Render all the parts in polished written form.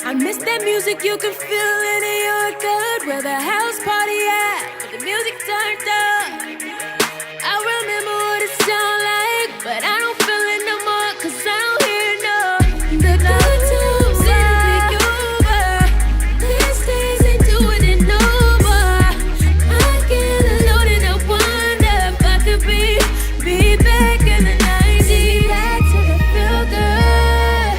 I miss that music, you can feel it in your gut. Where the house party at, but the music turned up. I remember what it sound like, but I don't feel it no more, cause I don't hear it no. The good times seem to be over. These days ain't doing it no more. I get loaded, I wonder if I could be back in the 90s. Back to the feel good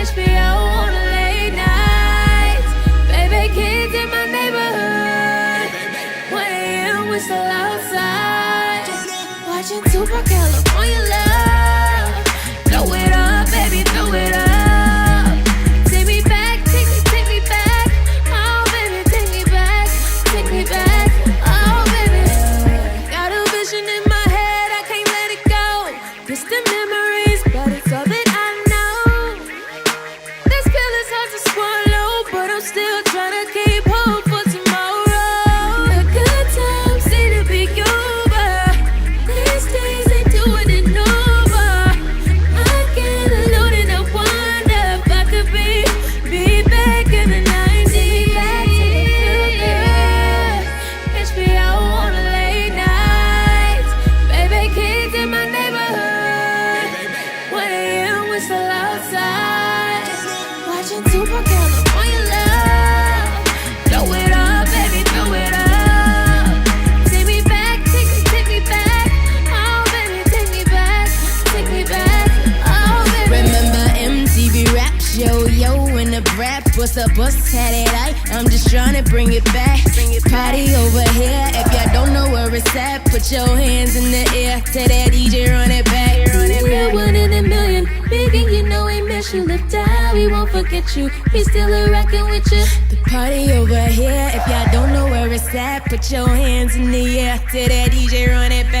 HBO on a late night. Baby, kids in my neighborhood. 1 a.m. we're still outside, watching Tupac, California love. Throw it up, baby, throw it up. Take me back, take me back. Oh, baby, take me back, take me back. Oh, baby. Got a vision in my head, I can't let it go. Distant memories, but it's all that I know. This pill is hard to swallow, but I'm still trying to keep hope for tomorrow. The good times seem to be over. These days ain't doing it no more. I get loaded, I wonder if I could be back in the 90s. Back to the feel good HBO on a late night. Baby, kids in my neighborhood. 1 a.m. we're still outside, watching Tupac, California love. Throw it up, baby, throw it up. Take me back, take me back. Oh, baby, take me back, take me back. Oh, baby. Remember MTV Rap Show, yo, when the rap was a bus had it right. I'm just trying to bring it back. Party over here, if y'all don't know where it's at, put your hands in the air. Tell that DJ run it back, run it We're back. 1 in a million, big and you know we miss you. Live down, we won't forget you. We still a rockin' with you. The party over here, if y'all don't know where it's at, put your hands in the air. Tell that DJ run it back.